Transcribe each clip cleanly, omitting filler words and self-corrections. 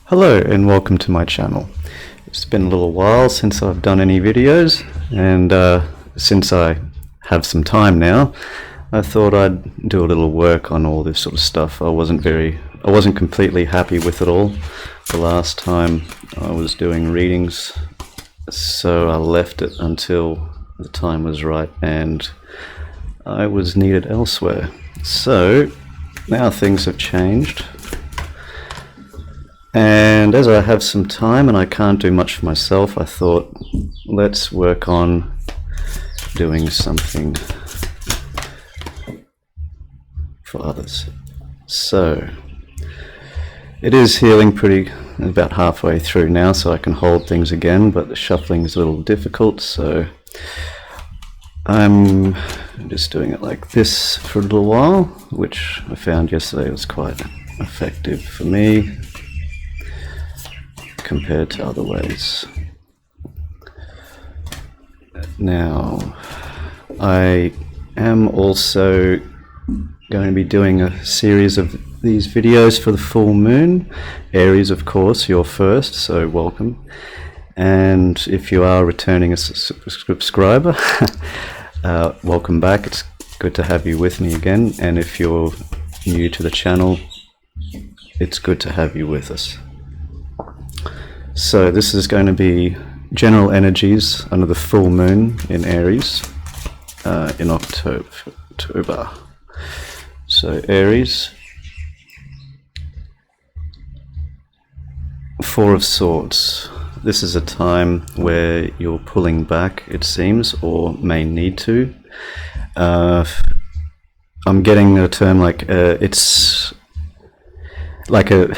Hello and welcome to my channel. It's been a little while since I've done any videos, and since I have some time now, I thought I'd do a little work on all this sort of stuff. I wasn't completely happy with it all the last time I was doing readings, so I left it until the time was right and I was needed elsewhere. So now things have changed. And as I have some time and I can't do much for myself, I thought, let's work on doing something for others. So, it is healing pretty, about halfway through now, so I can hold things again, but the shuffling is a little difficult, so I'm just doing it like this for a little while, which I found yesterday was quite effective for me compared to other ways. Now, I am also going to be doing a series of these videos for the full moon. Aries, of course, you're first, so welcome. And if you are returning a subscriber, welcome back. It's good to have you with me again. And if you're new to the channel, it's good to have you with us. So this is going to be general energies under the full moon in Aries in October. So Aries, Four of Swords. This is a time where you're pulling back, it seems, or may need to. I'm getting a term like it's like a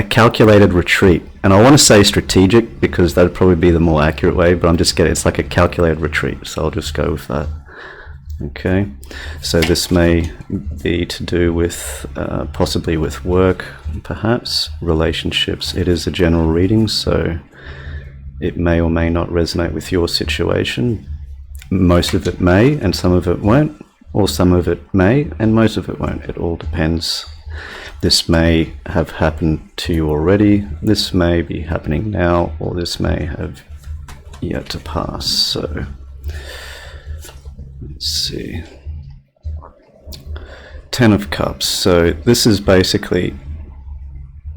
calculated retreat, and I want to say strategic because that'd probably be the more accurate way, but I'm just getting, it's like a calculated retreat, so I'll just go with that. Okay, so this may be to do with possibly with work, perhaps relationships. It is a general reading, so it may or may not resonate with your situation. Most of it may and some of it won't, or some of it may and most of it won't. It all depends. This may have happened to you already, this may be happening now, or this may have yet to pass. So, let's see. Ten of Cups. So this is basically,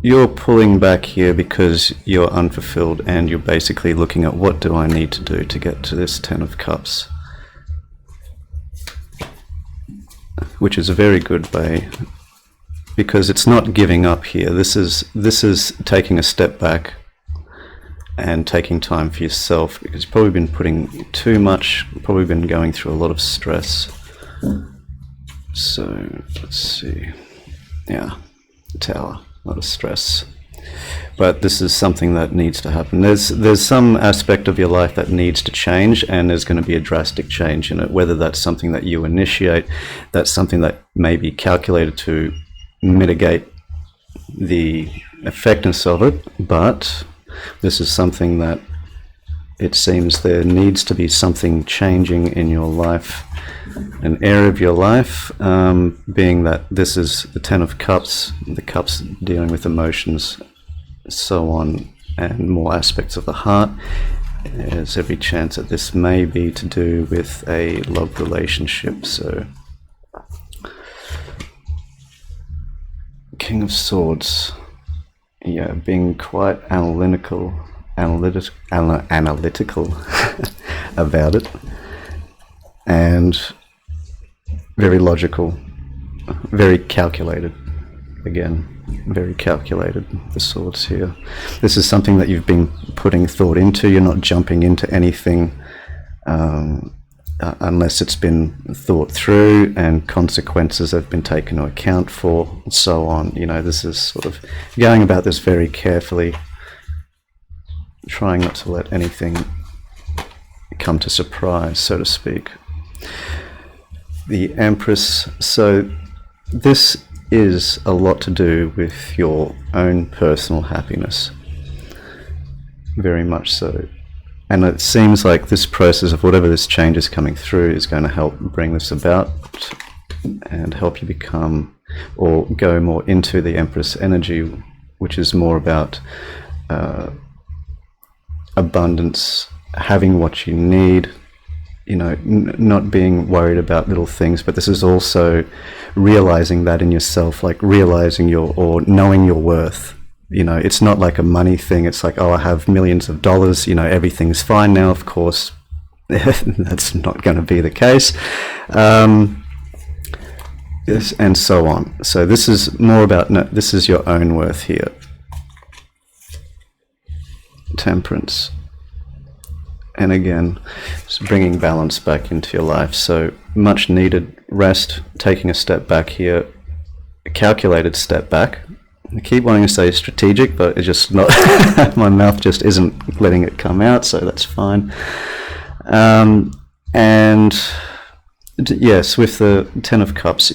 you're pulling back here because you're unfulfilled and you're basically looking at what do I need to do to get to this Ten of Cups. Which is a very good way, because it's not giving up here. This is taking a step back and taking time for yourself, because you've probably been putting too much, probably been going through a lot of stress. So let's see. Yeah, Tower, a lot of stress. But this is something that needs to happen. There's some aspect of your life that needs to change, and there's going to be a drastic change in it. Whether that's something that you initiate, that's something that may be calculated to mitigate the effectiveness of it, but this is something that it seems there needs to be something changing in your life, an area of your life, being that this is the Ten of Cups, the cups dealing with emotions, so on, and more aspects of the heart. There's every chance that this may be to do with a love relationship. So King of Swords, yeah, being quite analytical about it, and very logical, very calculated. Again, very calculated, the swords here. This is something that you've been putting thought into. You're not jumping into anything unless it's been thought through and consequences have been taken into account for, and so on. You know, this is sort of going about this very carefully, trying not to let anything come to surprise, so to speak. The Empress. So this is a lot to do with your own personal happiness, very much so. And it seems like this process of whatever this change is coming through is going to help bring this about and help you become or go more into the Empress energy, which is more about abundance, having what you need, not being worried about little things. But this is also realizing that in yourself, like realizing or knowing your worth. It's not like a money thing. It's like, oh, I have millions of dollars, everything's fine now. Of course, that's not going to be the case. Yes, and so on. So this is more about, no, this is your own worth here. Temperance. And again, just bringing balance back into your life. So much needed rest, taking a step back here, a calculated step back. I keep wanting to say strategic, but it's just not, my mouth just isn't letting it come out, so that's fine. And yes, with the Ten of Cups,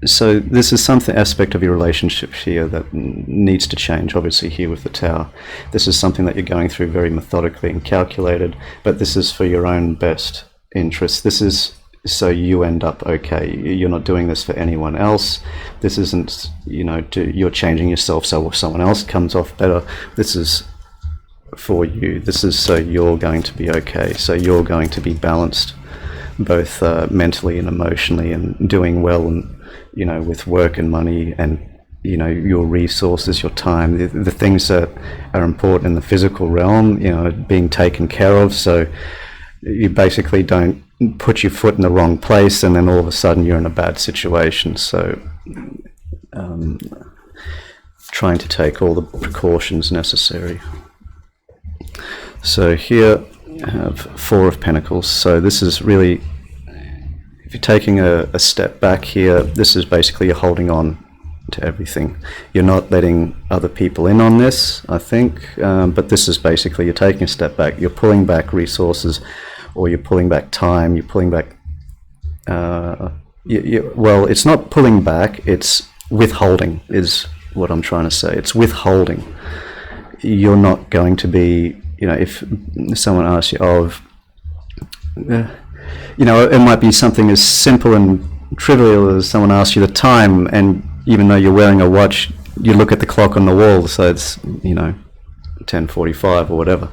so this is something, aspect of your relationship here that needs to change, obviously here with the Tower. This is something that you're going through very methodically and calculated, but this is for your own best interest. This is so you end up okay. You're not doing this for anyone else. This isn't, you're changing yourself so someone else comes off better. This is for you. This is so you're going to be okay. So you're going to be balanced, both mentally and emotionally, and doing well, and with work and money, and your resources, your time, the things that are important in the physical realm, being taken care of. So you basically don't put your foot in the wrong place and then all of a sudden you're in a bad situation. So trying to take all the precautions necessary. So here I have Four of Pentacles. So this is really, if you're taking a step back here, this is basically you're holding on to everything. You're not letting other people in on this, I think, but this is basically you're taking a step back, you're pulling back resources, or you're pulling back time, you're pulling back, well, it's not pulling back, it's withholding is what I'm trying to say. It's withholding. You're not going to be, if someone asks you, it might be something as simple and trivial as someone asks you the time, and even though you're wearing a watch, you look at the clock on the wall, so it's, 10:45 or whatever.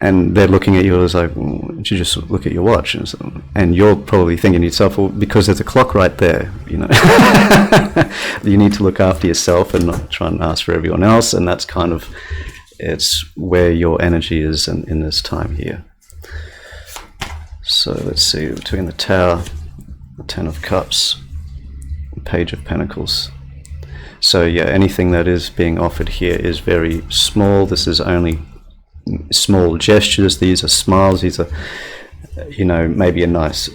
And they're looking at you as like, well, you just look at your watch, and you're probably thinking to yourself, well, because there's a clock right there, you need to look after yourself and not try and ask for everyone else. And that's kind of, it's where your energy is in this time here. So let's see, between the Tower, the Ten of Cups, Page of Pentacles. So yeah, anything that is being offered here is very small. This is only small gestures. These are smiles. These are, maybe a nice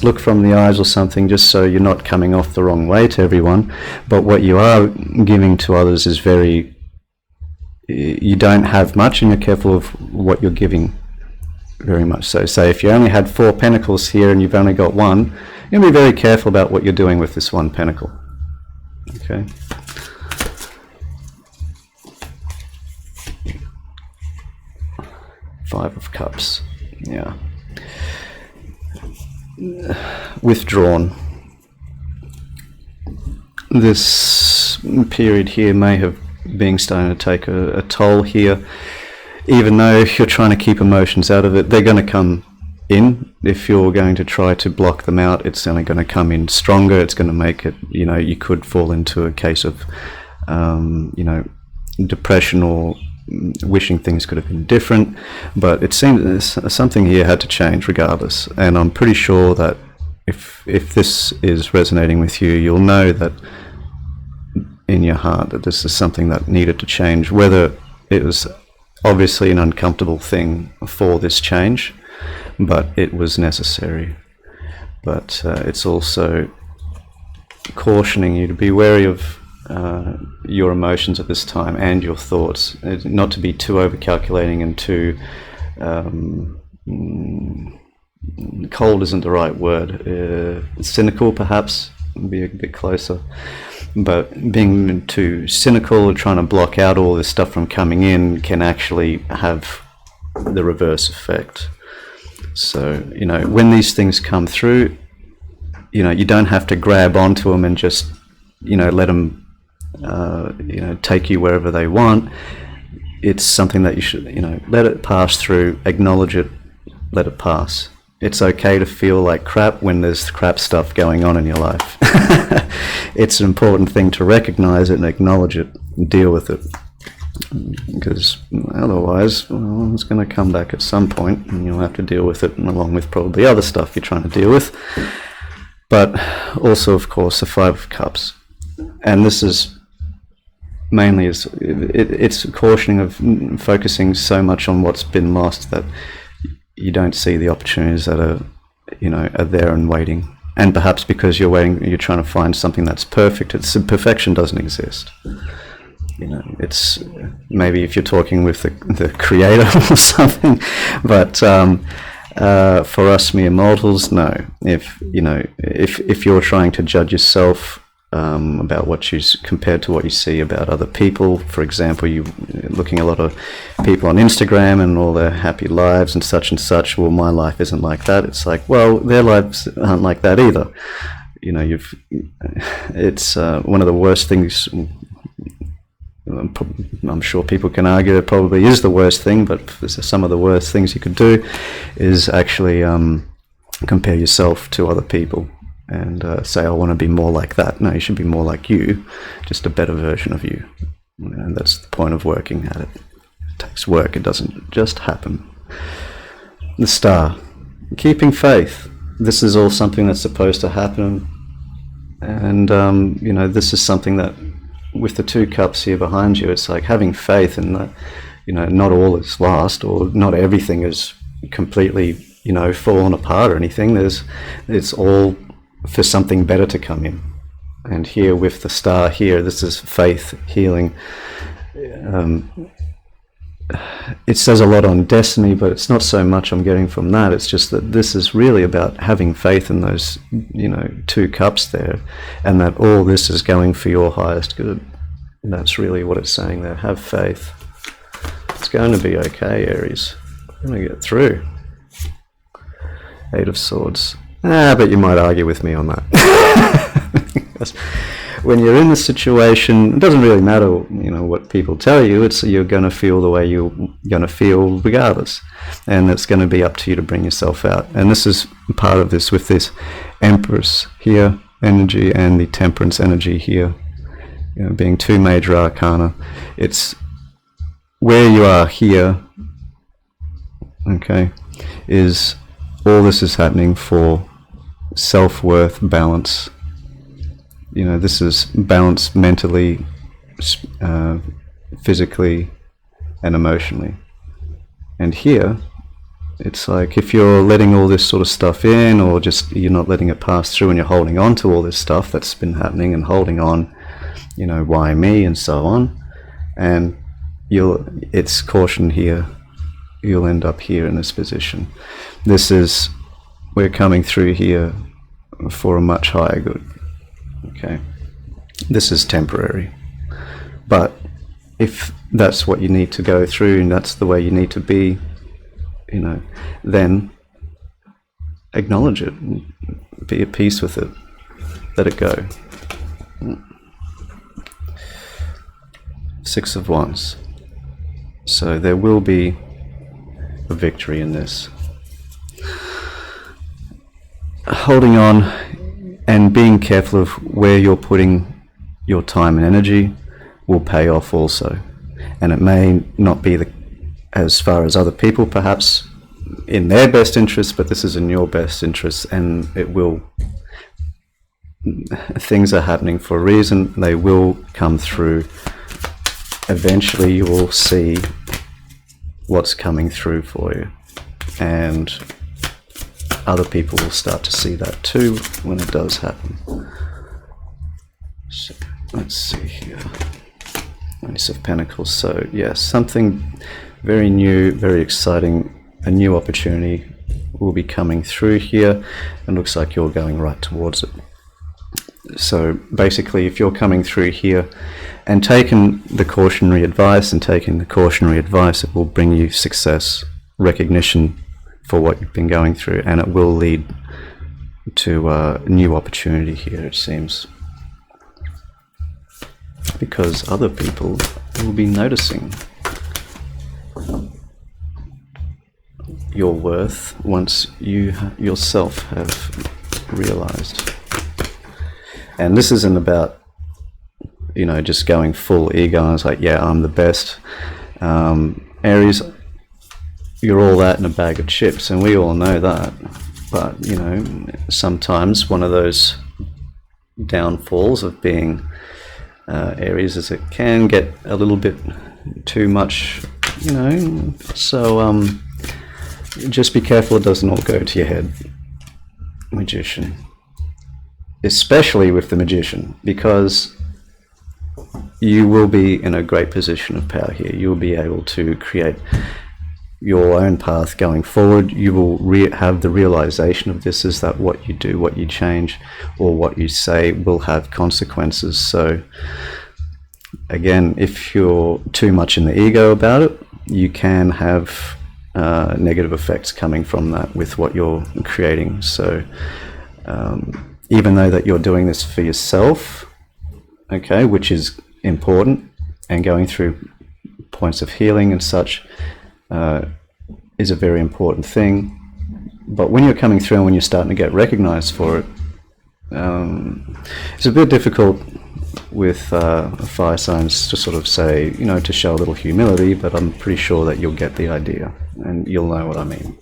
look from the eyes or something, just so you're not coming off the wrong way to everyone. But what you are giving to others is you don't have much, and you're careful of what you're giving very much. So say if you only had Four Pentacles here and you've only got one, you'll be very careful about what you're doing with this one pentacle. Okay. Five of Cups. Yeah. Withdrawn. This period here may have been starting to take a toll here. Even though you're trying to keep emotions out of it, they're going to come in. If you're going to try to block them out, it's only going to come in stronger. It's going to make it, you could fall into a case of, depression, or wishing things could have been different. But it seems something here had to change regardless. And I'm pretty sure that if this is resonating with you, you'll know that in your heart that this is something that needed to change, whether it was obviously an uncomfortable thing for this change, but it was necessary. But it's also cautioning you to be wary of your emotions at this time and your thoughts, not to be too over-calculating and too cold isn't the right word, cynical perhaps would be a bit closer. But being too cynical or trying to block out all this stuff from coming in can actually have the reverse effect. So, when these things come through, you don't have to grab onto them and just, let them take you wherever they want. It's something that you should, let it pass through, acknowledge it, let it pass. It's okay to feel like crap when there's crap stuff going on in your life. It's an important thing to recognize it and acknowledge it and deal with it. Because otherwise, it's going to come back at some point and you'll have to deal with it, and along with probably other stuff you're trying to deal with. But also, of course, the Five of Cups. And this is mainly, it's cautioning of focusing so much on what's been lost that you don't see the opportunities that are there and waiting. And perhaps because you're waiting, you're trying to find something that's perfect. Perfection doesn't exist. It's maybe if you're talking with the creator or something, but for us mere mortals, no. If you're trying to judge yourself about what you compared to what you see about other people, for example, you looking at a lot of people on Instagram and all their happy lives and such. Well, my life isn't like that. It's like, well, their lives aren't like that either. It's one of the worst things. I'm sure people can argue it probably is the worst thing, but some of the worst things you could do is actually compare yourself to other people and say, I want to be more like that. No, you should be more like you, just a better version of you. And that's the point of working at it. It takes work, it doesn't just happen. The Star, keeping faith. This is all something that's supposed to happen. And, this is something that, with the two cups here behind you, it's like having faith in that, not all is lost, or not everything is completely, fallen apart or anything. It's all for something better to come in. And here with the Star here, this is faith, healing. It says a lot on destiny, but it's not so much I'm getting from that. It's just that this is really about having faith in those, two cups there, and that all this is going for your highest good. And that's really what it's saying there. Have faith. It's going to be okay, Aries. You're going to get through. Eight of Swords. But you might argue with me on that. When you're in the situation, it doesn't really matter, what people tell you. It's you're going to feel the way you're going to feel regardless, and it's going to be up to you to bring yourself out. And this is part of this with this Empress here energy and the Temperance energy here, being two major arcana. It's where you are here. Okay, is all this is happening for self-worth, balance. This is balance mentally, physically, and emotionally. And here, it's like if you're letting all this sort of stuff in, or just you're not letting it pass through, and you're holding on to all this stuff that's been happening and holding on, why me, and so on. And it's caution here. You'll end up here in this position. We're coming through here for a much higher good. Okay, this is temporary, but if that's what you need to go through and that's the way you need to be, then acknowledge it, be at peace with it, let it go. Six of Wands. So there will be a victory in this. Holding on and being careful of where you're putting your time and energy will pay off also. And it may not be as far as other people perhaps in their best interest, but this is in your best interest, and things are happening for a reason. They will come through. Eventually you will see what's coming through for you, and other people will start to see that too when it does happen. So let's see here. Ace of Pentacles. So yes, something very new, very exciting, a new opportunity will be coming through here, and looks like you're going right towards it. So basically, if you're coming through here and taking the cautionary advice, it will bring you success, recognition for what you've been going through, and it will lead to a new opportunity here, it seems. because other people will be noticing your worth once you yourself have realized. And this isn't about, you know, just going full ego and it's like, yeah, I'm the best. Aries, you're all that in a bag of chips, and we all know that. But, you know, sometimes one of those downfalls of being Aries is it can get a little bit too much, you know. So just be careful it doesn't all go to your head, Magician. Especially with the Magician, because you will be in a great position of power here. You will be able to create your own path going forward. You will have the realization of this, is that what you do, what you change, or what you say will have consequences. So again, if you're too much in the ego about it, you can have negative effects coming from that with what you're creating. So even though that you're doing this for yourself, okay, which is important, and going through points of healing and such is a very important thing. But when you're coming through and when you're starting to get recognized for it, it's a bit difficult with fire signs to sort of say, you know, to show a little humility, but I'm pretty sure that you'll get the idea and you'll know what I mean.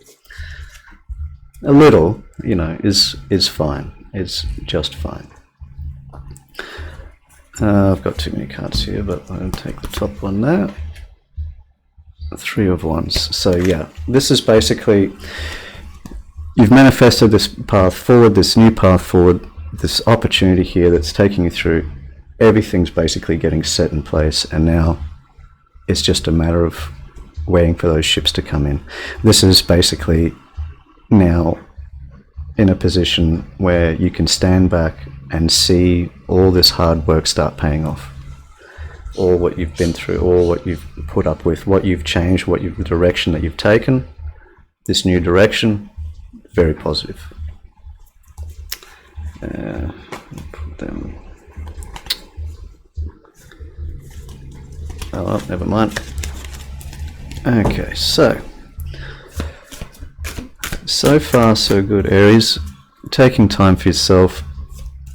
A little, you know, is fine. It's just fine. I've got too many cards here, but I'll take the top one now. 3 of Wands. So yeah, this is basically, you've manifested this path forward, this new path forward, this opportunity here that's taking you through. Everything's basically getting set in place, and now it's just a matter of waiting for those ships to come in. This is basically now in a position where you can stand back and see all this hard work start paying off. All what you've been through, all what you've put up with, what you've changed, the direction that you've taken, this new direction, very positive. Put them. Oh, well, never mind. Okay, so far so good, Aries. Taking time for yourself,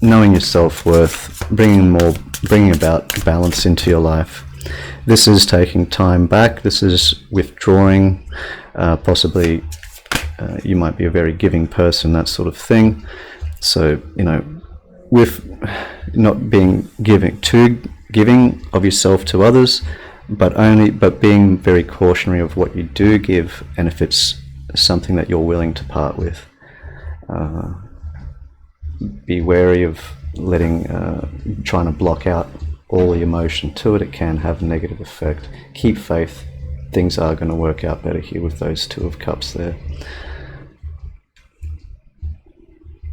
knowing your self-worth, bringing about balance into your life. This is taking time back. This is withdrawing. Possibly you might be a very giving person, that sort of thing. So, you know, with not being giving of yourself to others, but being very cautionary of what you do give, and if it's something that you're willing to part with. Be wary of trying to block out all the emotion to it. It can have a negative effect. Keep faith. Things are going to work out better here with those 2 of Cups there.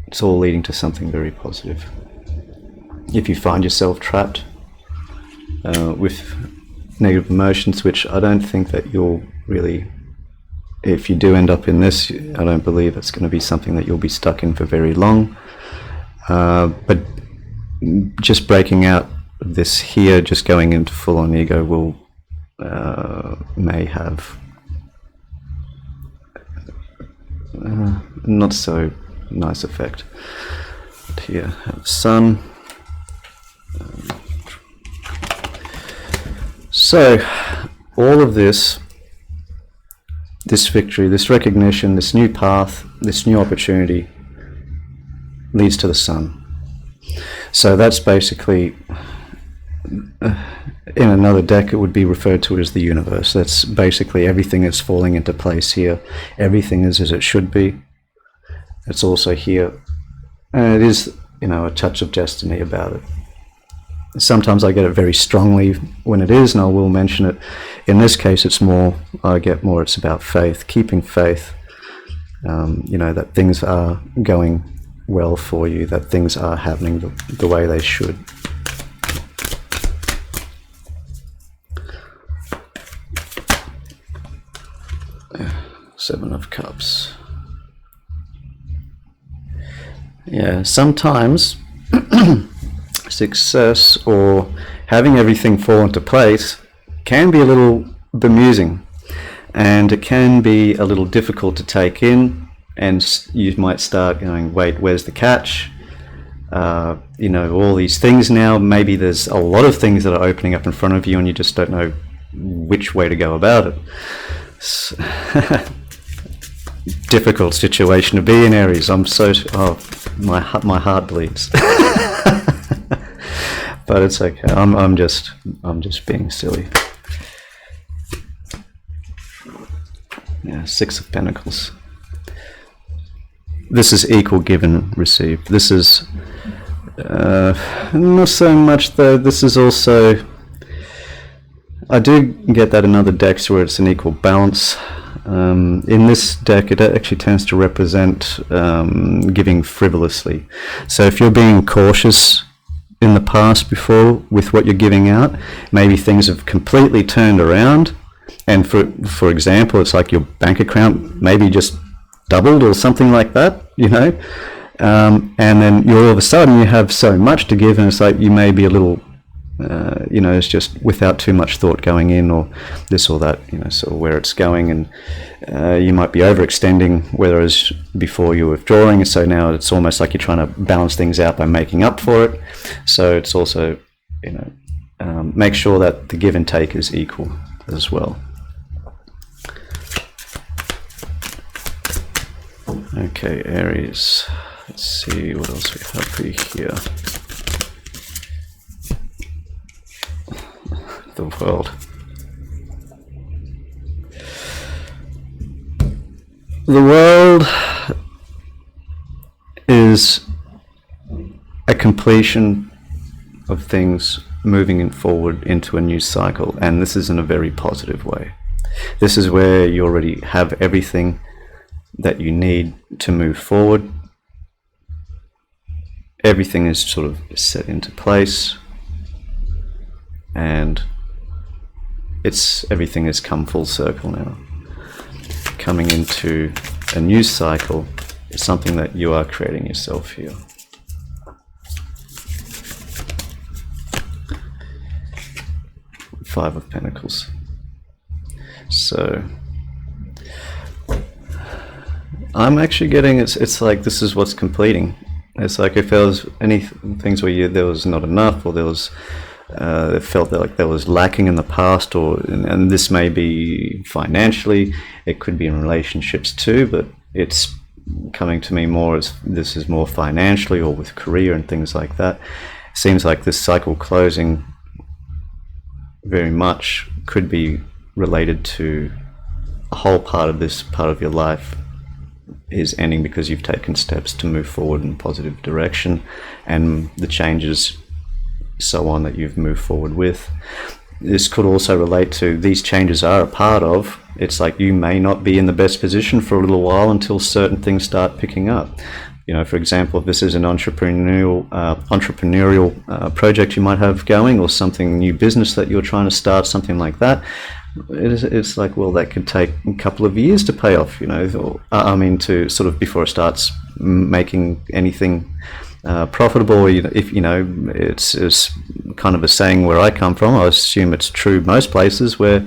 It's all leading to something very positive. If you find yourself trapped with negative emotions, which I don't think that you'll really, if you do end up in this, I don't believe it's going to be something that you'll be stuck in for very long. But just breaking out this here, just going into full-on ego will may have not so nice effect. But here have Sun. So all of this victory, this recognition, this new path, this new opportunity leads to the Sun. So that's basically, in another deck it would be referred to as the universe. That's basically everything is falling into place here. Everything is as it should be. It's also here. And it is, you know, a touch of destiny about it. Sometimes I get it very strongly when it is, and I will mention it. In this case, it's about faith, keeping faith, you know, that things are going well for you, that things are happening the way they should. Seven of Cups. Yeah, sometimes success or having everything fall into place can be a little bemusing, and it can be a little difficult to take in, and you might start going, wait, where's the catch? All these things now, maybe there's a lot of things that are opening up in front of you and you just don't know which way to go about it. Difficult situation to be in, Aries. My heart bleeds. But it's okay. I'm just being silly. Yeah, Six of Pentacles. This is equal give and receive. This is not so much though. This is also, I do get that in other decks where it's an equal balance. In this deck, it actually tends to represent giving frivolously. So if you're being cautious in the past before with what you're giving out, maybe things have completely turned around, and for example, it's like your bank account maybe just doubled or something like that, and then all of a sudden you have so much to give, and it's like you may be a little it's just without too much thought going in, or this or that, sort of where it's going, and you might be overextending, whereas before you were withdrawing, so now it's almost like you're trying to balance things out by making up for it. So it's also, make sure that the give and take is equal as well. Okay, Aries. Let's see what else we have for you here. The World. The World is a completion of things moving forward into a new cycle, and this is in a very positive way. This is where you already have everything that you need to move forward. Everything is sort of set into place, and everything has come full circle now. Coming into a new cycle is something that you are creating yourself here. Five of Pentacles. So I'm actually getting, it's like this is what's completing. It's like if there was any things where there was not enough, or there was it felt like there was lacking in the past, and this may be financially, it could be in relationships too, but it's coming to me more as this is more financially, or with career and things like that. It seems like this cycle closing very much could be related to a whole part of your life is ending because you've taken steps to move forward in a positive direction, and the changes so on that you've moved forward with. This could also relate to these changes are a part of, it's like you may not be in the best position for a little while until certain things start picking up. For example, if this is an entrepreneurial project you might have going, or something, new business that you're trying to start, something like that, it's like, well, that could take a couple of years to pay off, to sort of before it starts making anything profitable. If it's kind of a saying where I come from. I assume it's true most places where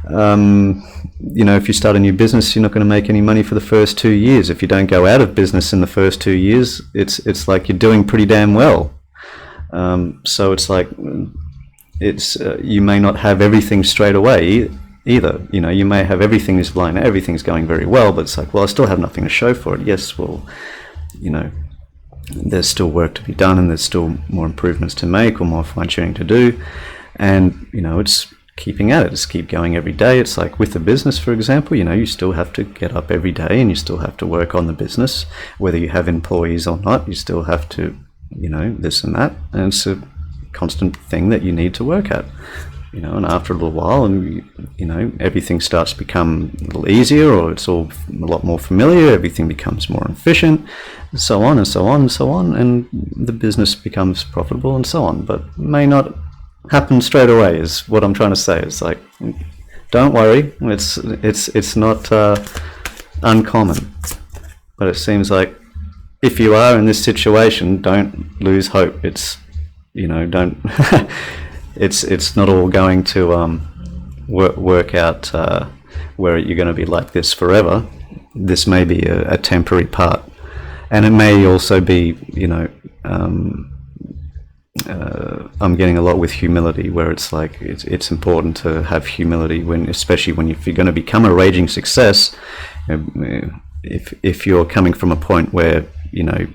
if you start a new business, you're not going to make any money for the first 2 years. If you don't go out of business in the first 2 years, it's like you're doing pretty damn well. So it's like you may not have everything straight away either. You may have everything's going very well, but it's like, well, I still have nothing to show for it. Yes, well, there's still work to be done, and there's still more improvements to make, or more fine-tuning to do, and it's keeping at it. Just keep going every day. It's like with the business, for example, you still have to get up every day, and you still have to work on the business, whether you have employees or not. You still have to this and that, and it's a constant thing that you need to work at. And after a little while, and everything starts to become a little easier, or it's all a lot more familiar, everything becomes more efficient, and so on and so on and so on, and the business becomes profitable and so on. But may not happen straight away, is what I'm trying to say. It's like, don't worry, it's not uncommon, but it seems like if you are in this situation, don't lose hope. It's you know, don't. It's not all going to work out where you're going to be like this forever. This may be a temporary part, and it may also be, you know, I'm getting a lot with humility, where it's like it's important to have humility when, especially when if you're going to become a raging success. If you're coming from a point where, you know,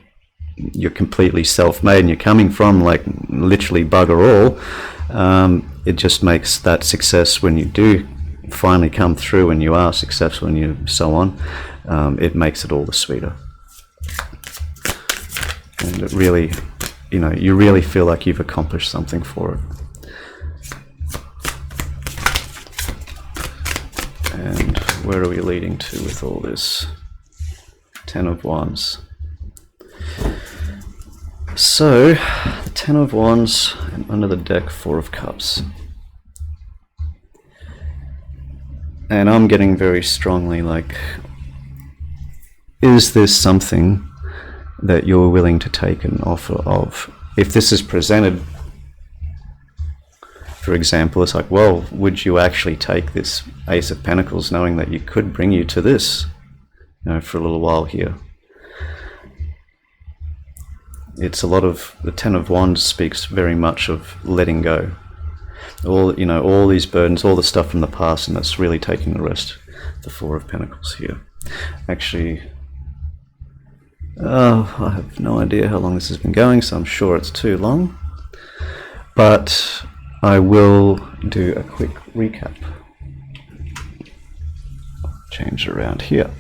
you're completely self-made and you're coming from like literally bugger all, it just makes that success, when you do finally come through and you are successful and you so on, it makes it all the sweeter. And it really, you know, you really feel like you've accomplished something for it. And where are we leading to with all this? 10 of Wands. So, the 10 of Wands, and under the deck, 4 of Cups. And I'm getting very strongly like, is this something that you're willing to take an offer of? If this is presented, for example, it's like, well, would you actually take this Ace of Pentacles knowing that you could bring you to this, you know, for a little while here? It's a lot of, the 10 of Wands speaks very much of letting go. All, you know, all these burdens, all the stuff from the past, and that's really taking the rest. The 4 of Pentacles here. Actually, I have no idea how long this has been going, so I'm sure it's too long. But I will do a quick recap. Change it around here.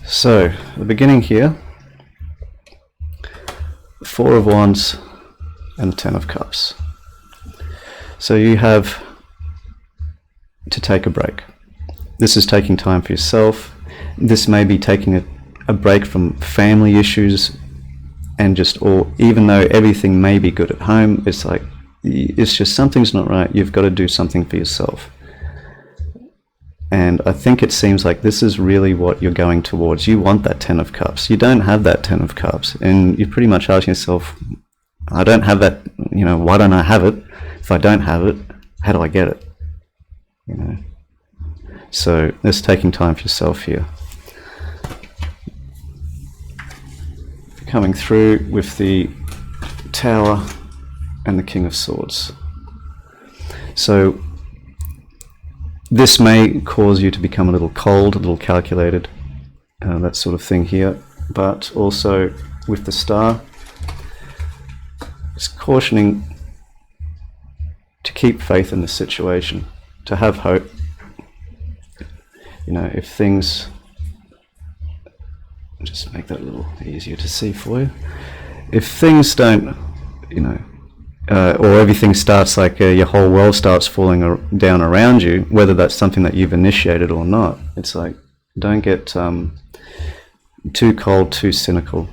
So, the beginning here, 4 of Wands and the 10 of Cups. So you have to take a break. This is taking time for yourself. This may be taking a break from family issues, and just, or even though everything may be good at home, it's like, it's just something's not right. You've got to do something for yourself. And I think it seems like this is really what you're going towards. You want that 10 of Cups. You don't have that 10 of Cups. And you're pretty much asking yourself, I don't have that, you know, why don't I have it? If I don't have it, how do I get it? You know. So it's taking time for yourself here. Coming through with the Tower and the King of Swords. So this may cause you to become a little cold, a little calculated, that sort of thing here. But also with the Star, it's cautioning to keep faith in the situation, to have hope. You know, if things, just make that a little easier to see for you. If things don't, you know, or everything starts like your whole world starts falling down around you, whether that's something that you've initiated or not, it's like, don't get too cold, too cynical,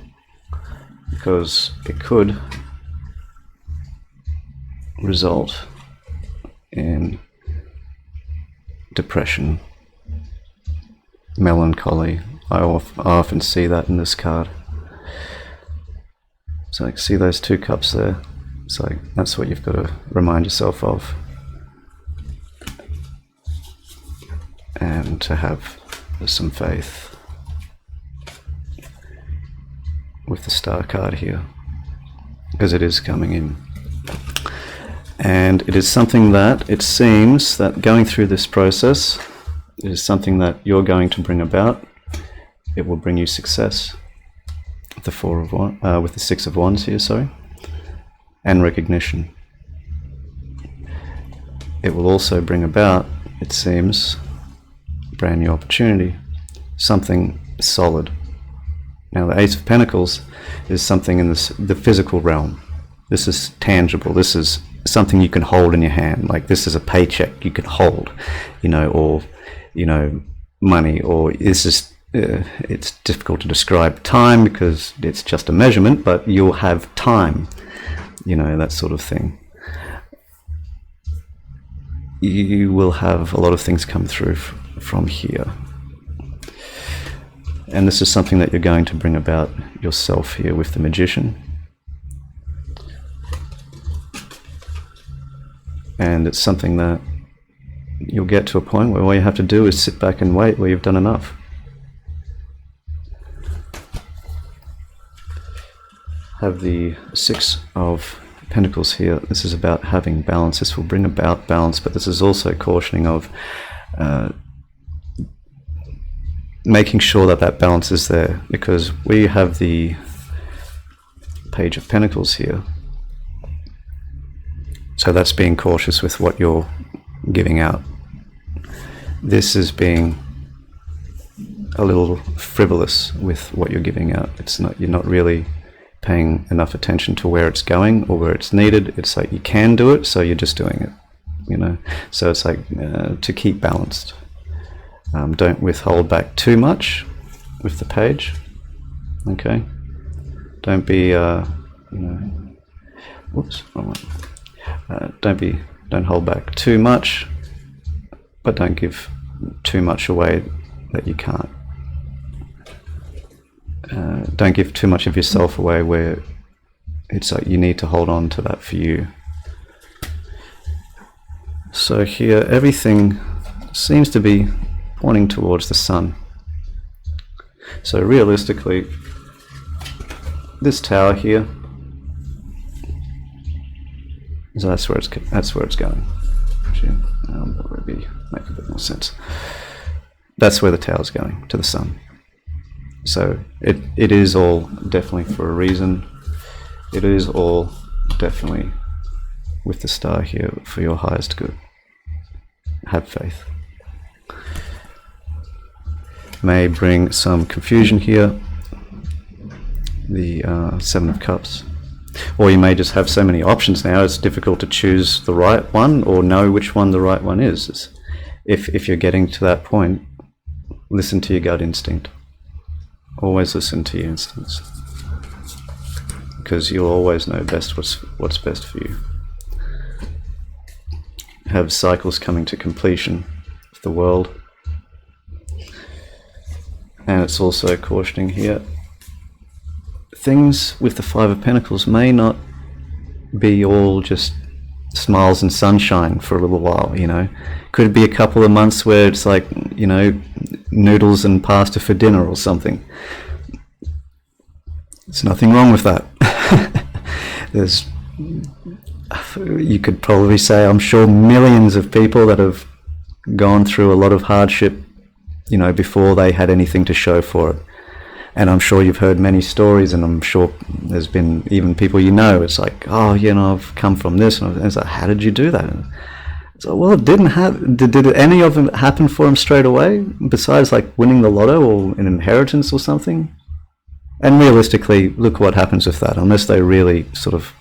because it could result in depression, melancholy. I often see that in this card. So like, see those 2 cups there? It's like, that's what you've got to remind yourself of. And to have some faith with the Star card here, because it is coming in. And it is something that, it seems that going through this process, it is something that you're going to bring about. It will bring you success. The 4 of Wands, with the 6 of Wands here, sorry, and recognition. It will also bring about, it seems, brand new opportunity, something solid. Now the Ace of Pentacles is something in the physical realm. This is tangible. This is something you can hold in your hand. Like, this is a paycheck you can hold, you know, or, you know, money, or this is, it's difficult to describe time because it's just a measurement, but you'll have time, you know, that sort of thing. You will have a lot of things come through from here. And this is something that you're going to bring about yourself here with the Magician. And it's something that you'll get to a point where all you have to do is sit back and wait where you've done enough. Have the Six of Pentacles here. This is about having balance. This will bring about balance, but this is also cautioning of making sure that that balance is there, because we have the Page of Pentacles here. So that's being cautious with what you're giving out. This is being a little frivolous with what you're giving out. It's not, you're not really paying enough attention to where it's going or where it's needed. It's like you can do it, so you're just doing it, you know. So it's like to keep balanced. Don't withhold back too much with the page. Okay. Don't be, you know. Whoops, wrong one. Don't hold back too much, but don't give too much away that you can't. Don't give too much of yourself away where it's like you need to hold on to that for you. So here everything seems to be pointing towards the sun. So realistically, this tower here, so that's where it's going. Actually, would be make a bit more sense. That's where the tower's going, to the sun. So it is all definitely for a reason. It is all definitely with the star here for your highest good. Have faith. May bring some confusion here. The Seven of Cups. Or you may just have so many options now, it's difficult to choose the right one or know which one the right one is. If you're getting to that point, listen to your gut instinct. Always listen to your instincts, because you'll always know best what's best for you. Have cycles coming to completion of the world, and it's also cautioning here. Things with the Five of Pentacles may not be all just smiles and sunshine for a little while, you know. Could be a couple of months where it's like, you know, noodles and pasta for dinner or something. There's nothing wrong with that. You could probably say, I'm sure, millions of people that have gone through a lot of hardship, you know, before they had anything to show for it. And I'm sure you've heard many stories, and I'm sure there's been even people you know, it's like, oh, you know, I've come from this, and it's like, how did you do that? So, well, it didn't happen. Did any of them happen for him straight away, besides like winning the lotto or an inheritance or something? And realistically, look what happens with that, unless they really sort of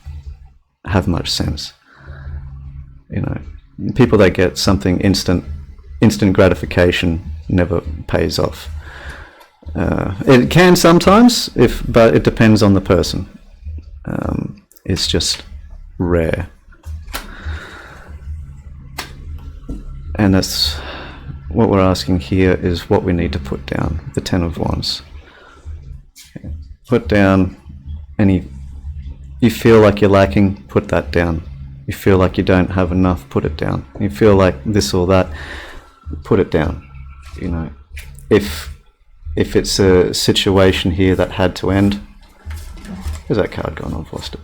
have much sense. You know, people that get something instant gratification never pays off. It can sometimes, but it depends on the person. It's just rare. And that's what we're asking here, is what we need to put down, the Ten of Wands. Okay. Put down you feel like you're lacking, put that down. You feel like you don't have enough, put it down. You feel like this or that, put it down. You know, if it's a situation here that had to end, where's that card gone? I've lost it.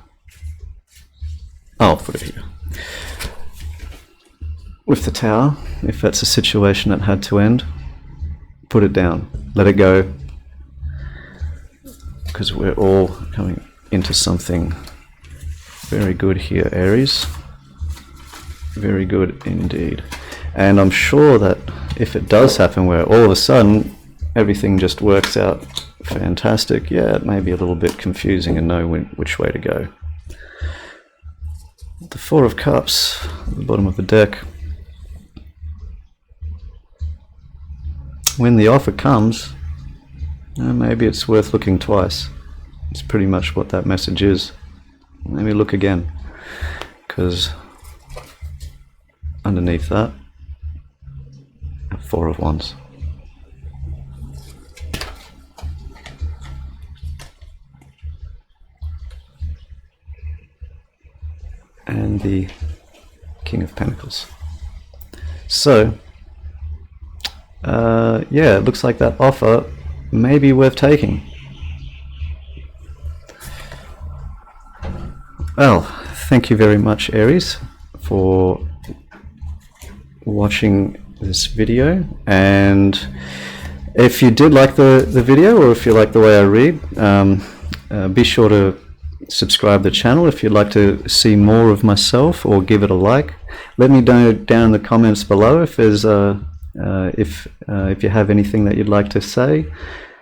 Oh, I'll put it here. With the Tower, if that's a situation that had to end, put it down, let it go, because we're all coming into something very good here, Aries. Very good indeed. And I'm sure that if it does happen where all of a sudden everything just works out fantastic, yeah, it may be a little bit confusing and know which way to go. The Four of Cups at the bottom of the deck. When the offer comes, maybe it's worth looking twice. It's pretty much what that message is. Maybe look again, because underneath that, Four of Wands. And the King of Pentacles. So, yeah, it looks like that offer may be worth taking. Well, thank you very much, Aries, for watching this video. And if you did like the video, or if you like the way I read, be sure to subscribe to the channel. If you'd like to see more of myself or give it a like, let me know down in the comments below if there's if you have anything that you'd like to say.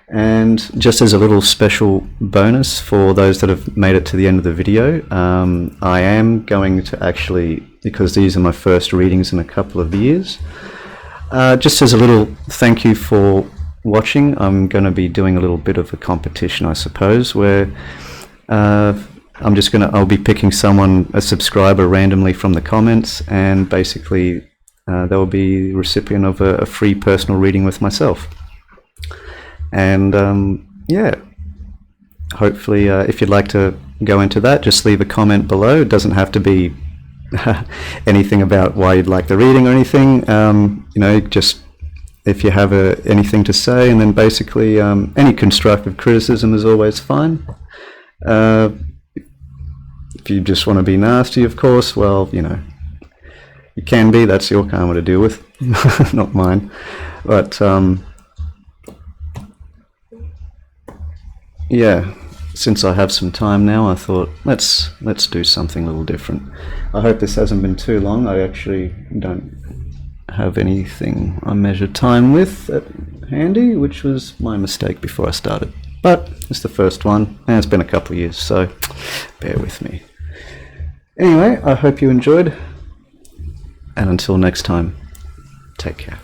And just as a little special bonus for those that have made it to the end of the video, I am going to actually, because these are my first readings in a couple of years, just as a little thank you for watching, I'm going to be doing a little bit of a competition, I suppose, where I'll be picking a subscriber randomly from the comments, and basically they'll be the recipient of a free personal reading with myself. And yeah, hopefully if you'd like to go into that, just leave a comment below. It doesn't have to be anything about why you'd like the reading or anything. You know, just if you have anything to say, and then basically any constructive criticism is always fine. If you just want to be nasty, of course, well, you know, you can be. That's your karma to deal with, not mine. But yeah, since I have some time now, I thought let's do something a little different. I hope this hasn't been too long. I actually don't have anything I measure time with at handy, which was my mistake before I started. But it's the first one, and it's been a couple of years, so bear with me. Anyway, I hope you enjoyed, and until next time, take care.